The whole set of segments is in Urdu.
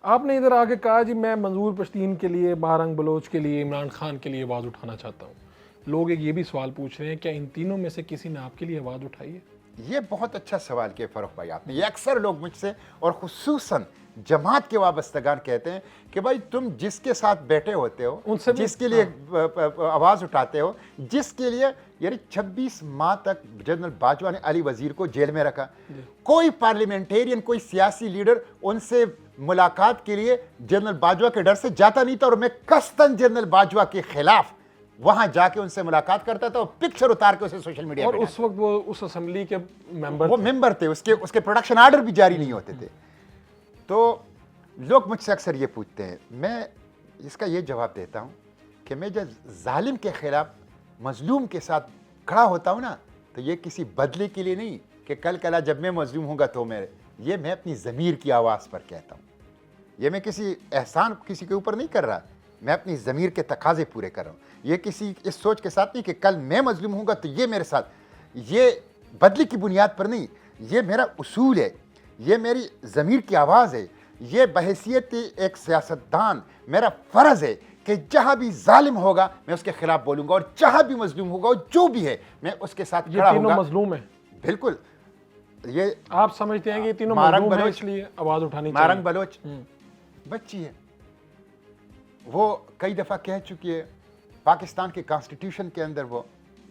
آپ نے ادھر آگے کہا جی میں منظور پشتین کے لیے، بہارنگ بلوچ کے لیے، عمران خان کے لیے آواز اٹھانا چاہتا ہوں. لوگ ایک یہ بھی سوال پوچھ رہے ہیں کیا ان تینوں میں سے کسی نے آپ کے لیے آواز اٹھائی ہے؟ یہ بہت اچھا سوال کیا فاروق بھائی آپ نے. یہ اکثر لوگ مجھ سے اور خصوصاً جماعت کے وابستگان کہتے ہیں کہ بھائی تم جس کے ساتھ بیٹھے ہوتے ہو، جس کے لیے آواز اٹھاتے ہو، جس کے لیے یعنی 26 ماہ تک جنرل باجوہ نے علی وزیر کو جیل میں رکھا. کوئی پارلیمنٹیرین، کوئی سیاسی لیڈر ان سے ملاقات کے لیے جنرل باجوہ کے ڈر سے جاتا نہیں تھا، اور میں قصداً جنرل باجوہ کے خلاف وہاں جا کے ان سے ملاقات کرتا تھا اور پکچر اتار کے اسے سوشل میڈیا اور پہ اس وقت وہ اس اسمبلی کے ممبر تھے، اس کے پروڈکشن آرڈر بھی جاری نہیں ہوتے تھے. تو لوگ مجھ سے اکثر یہ پوچھتے ہیں، میں اس کا یہ جواب دیتا ہوں کہ میں جب ظالم کے خلاف مظلوم کے ساتھ کھڑا ہوتا ہوں نا، تو یہ کسی بدلے کے لیے نہیں کہ کل کلا جب میں مظلوم ہوں گا تو یہ میں اپنی ضمیر کی آواز پر کہتا ہوں. یہ میں کسی احسان کسی کے اوپر نہیں کر رہا، میں اپنی ضمیر کے تقاضے پورے کر رہا ہوں. یہ کسی اس سوچ کے ساتھ نہیں کہ کل میں مظلوم ہوں گا تو یہ میرے ساتھ، یہ بدلے کی بنیاد پر نہیں، یہ میرا اصول ہے، یہ میری ضمیر کی آواز ہے. یہ بحیثیت ایک سیاستدان میرا فرض ہے کہ جہاں بھی ظالم ہوگا میں اس کے خلاف بولوں گا، اور جہاں بھی مظلوم ہوگا اور جو بھی ہے میں اس کے ساتھ کھڑا ہوں گا. یہ تینوں مظلوم ہیں؟ بالکل. یہ آپ سمجھتے ہیں کہ یہ تینوں مظلوم ہیں اس لیے آواز اٹھانی چاہیے؟ مارنگ بلوچ بچی ہے، وہ کئی دفعہ کہہ چکی ہے، پاکستان کے کانسٹیٹیوشن کے اندر وہ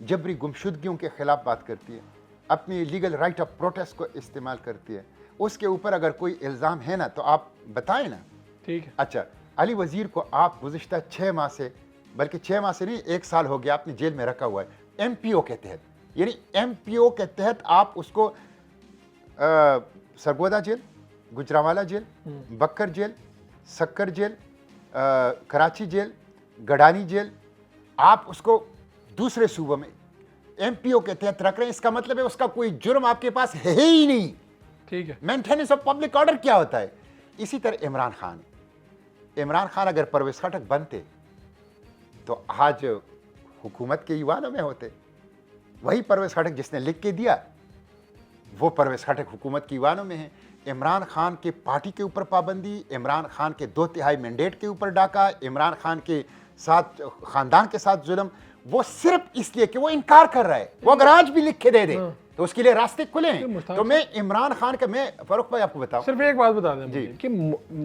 جبری گمشدگیوں کے خلاف بات کرتی ہے، اپنی لیگل رائٹ آف پروٹیسٹ کو استعمال کرتی ہے. اس کے اوپر اگر کوئی الزام ہے نا تو آپ بتائیں نا. ٹھیک ہے. اچھا، علی وزیر کو آپ گزشتہ 6 ماہ سے، بلکہ 6 ماہ سے نہیں 1 سال ہو گیا آپ نے جیل میں رکھا ہوا ہے ایم پی او کے تحت. یعنی ایم پی او کے تحت آپ اس کو Sargodha jail, Gujranwala jail, Bhakkar jail, Sukkur jail, Karachi jail, Gadani jail, آپ اس کو دوسرے صوبوں میں ایم پی او کے تحت رکھ رہے ہیں. اس کا مطلب ہے اس کا کوئی جرم آپ کے پاس ہے ہی نہیں. ٹھیک ہے. مینٹیننس آف پبلک آرڈر کیا ہوتا ہے؟ اسی طرح عمران خان اگر پرویز خٹک بنتے تو آج حکومت کے ایوانوں میں ہوتے. وہی پرویز خٹک جس نے لکھ کے دیا، وہ پرویز خٹک حکومت کے ایوانوں میں ہیں. عمران خان کے پارٹی کے اوپر پابندی، عمران خان کے 2/3 مینڈیٹ کے اوپر ڈاکہ، عمران خان کے ساتھ خاندان کے ساتھ ظلم، وہ صرف اس لیے کہ وہ انکار کر رہا ہے. وہ اگر آج بھی لکھ کے دے دے تو اس کے لیے راستے کھلے ہیں. تو میں عمران خان کا، میں فاروق بھائی آپ کو بتاؤں، صرف ایک بات بتا دیں مجھے کہ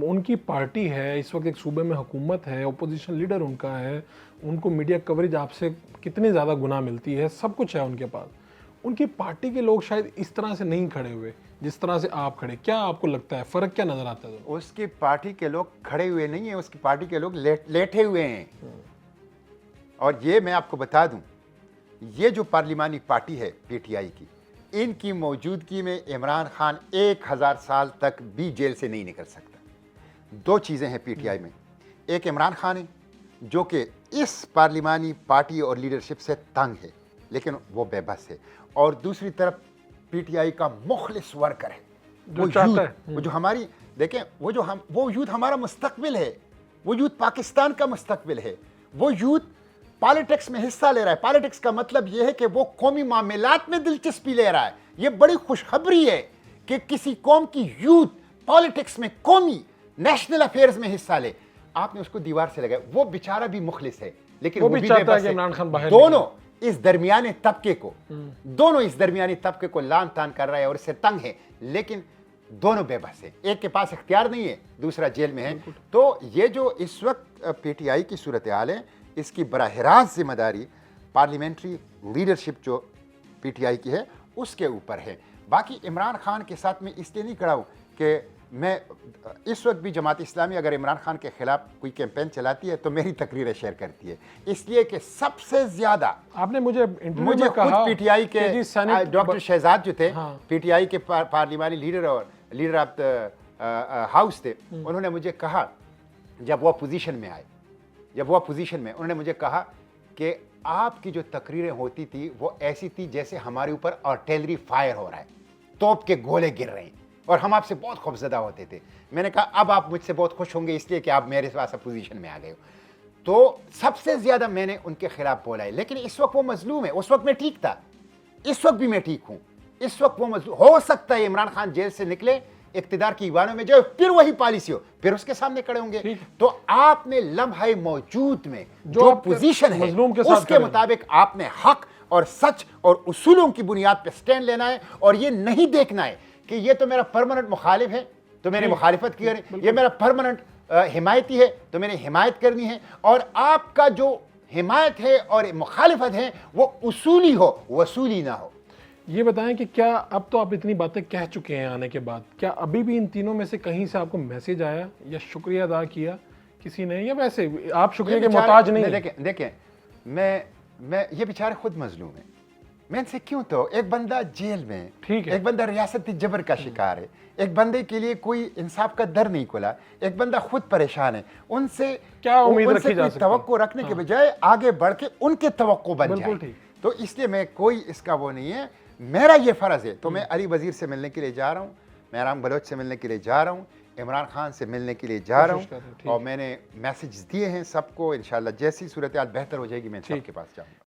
ان کی پارٹی ہے اس وقت، ایک صوبے میں حکومت ہے، اپوزیشن لیڈر ان کا ہے، ان کو میڈیا کوریج آپ سے کتنی زیادہ گنا ملتی ہے، سب کچھ ہے ان کے پاس. ان کی پارٹی کے لوگ شاید اس طرح سے نہیں کھڑے ہوئے جس طرح سے آپ کھڑے. کیا آپ کو لگتا ہے فرق کیا نظر آتا ہے؟ اس کی پارٹی کے لوگ کھڑے ہوئے نہیں ہیں، اس کی پارٹی کے لوگ لیٹے ہوئے ہیں. اور یہ میں آپ کو بتا دوں، یہ جو پارلیمانی پارٹی ہے پی ٹی آئی کی، ان کی موجودگی میں عمران خان 1000 سال تک بھی جیل سے نہیں نکل سکتا. 2 چیزیں ہیں پی ٹی آئی میں، ایک عمران خان ہے جو کہ اس پارلیمانی پارٹی اور لیڈرشپ سے تنگ ہے لیکن وہ بے بس ہے، اور دوسری طرف پی ٹی آئی کا مخلص ورکر ہے، وہ جو ہماری دیکھیں، وہ یوتھ ہمارا مستقبل ہے، وہ یوتھ پاکستان کا مستقبل ہے، وہ یوتھ پالیٹکس میں حصہ لے رہا ہے. پالیٹکس کا مطلب یہ ہے کہ وہ قومی معاملات میں دلچسپی لے رہا ہے. یہ بڑی خوشخبری ہے کہ کسی قوم کی یوتھ پالیٹکس میں، قومی نیشنل افیئرز میں حصہ لے. آپ نے اس کو دیوار سے لگایا. وہ بیچارہ بھی مخلص ہے لیکن وہ بھی چاہتا ہے کہ عمران خان باہر دونوں اس درمیانی طبقے کو لان تان کر رہا ہے اور اس سے تنگ ہے، لیکن دونوں بے بس ہیں. ایک کے پاس اختیار نہیں ہے، دوسرا جیل میں ہے. تو یہ جو اس وقت پی ٹی آئی کی صورتحال ہے، اس کی براہ راست ذمہ داری پارلیمنٹری لیڈرشپ جو پی ٹی آئی کی ہے اس کے اوپر ہے. باقی عمران خان کے ساتھ میں اس لیے نہیں کھڑا ہوں کہ میں اس وقت بھی جماعت اسلامی اگر عمران خان کے خلاف کوئی کیمپین چلاتی ہے تو میری تقریریں شیئر کرتی ہے، اس لیے کہ سب سے زیادہ آپ نے مجھے خود پی ٹی آئی کے ڈاکٹر شہزاد جو تھے، پی ٹی آئی کے پارلیمانی لیڈر اور لیڈر آف ہاؤس تھے، انہوں نے مجھے کہا جب وہ پوزیشن میں انہوں نے مجھے کہا کہ آپ کی جو تقریریں ہوتی تھی وہ ایسی تھی جیسے ہمارے اوپر آرٹلری فائر ہو رہا ہے، توپ کے گولے گر رہے ہیں، اور ہم آپ سے بہت خوفزدہ ہوتے تھے. میں نے کہا اب آپ مجھ سے بہت خوش ہوں گے اس لیے کہ آپ میرے پاس اپوزیشن میں آ گئے ہو. تو سب سے زیادہ میں نے ان کے خلاف بولا ہے، لیکن اس وقت وہ مظلوم ہے. اس وقت میں ٹھیک تھا، اس وقت بھی میں ٹھیک ہوں. اس وقت وہ مظلوم ہو سکتا ہے عمران خان جیل سے نکلے اقتدار کی ایوانوں میں جائے پھر وہی پالیسی ہو پھر اس کے سامنے کھڑے ہوں گے. تو آپ نے لمحہ موجود میں جو آپ کے پوزیشن ہے مظلوم کے اس ساتھ کے کھڑے ہیں. مطابق آپ نے حق اور سچ اور اصولوں کی بنیاد پہ سٹینڈ لینا ہے اور یہ نہیں دیکھنا ہے کہ یہ تو میرا پرماننٹ مخالف ہے تو میں نے مخالفت کی کرنی, یہ میرا پرماننٹ حمایتی ہے تو میں نے حمایت کرنی ہے. اور آپ کا جو حمایت ہے اور مخالفت ہے وہ اصولی ہو وصولی نہ ہو. یہ بتائیں کہ کیا اب تو آپ اتنی باتیں کہہ چکے ہیں آنے کے بعد, کیا ابھی بھی ان تینوں میں سے کہیں سے آپ کو میسج آیا یا شکریہ ادا کیا کسی نے, یا ویسے آپ شکریہ کے محتاج نہیں ہیں؟ دیکھیں میں یہ بیچارے خود مظلوم ہیں, میں ان سے کیوں تو ایک بندہ جیل میں, ایک بندہ ریاستی جبر کا شکار ہے, ایک بندے کے لیے کوئی انصاف کا در نہیں کھلا, ایک بندہ خود پریشان ہے, ان سے کیا امید رکھی جا سکتی ہے؟ توقع رکھنے کے بجائے آگے بڑھ کے ان کے توقع بن جائے. تو اس لیے میں کوئی اس کا وہ نہیں ہے, میرا یہ فرض ہے. تو میں علی وزیر سے ملنے کے لیے جا رہا ہوں, مہرام بلوچ سے ملنے کے لیے جا رہا ہوں, عمران خان سے ملنے کے لیے جا رہا ہوں, اور میں نے میسیجز دیے ہیں سب کو. انشاءاللہ جیسی صورتحال بہتر ہو جائے گی میں سب کے پاس جاؤں گا.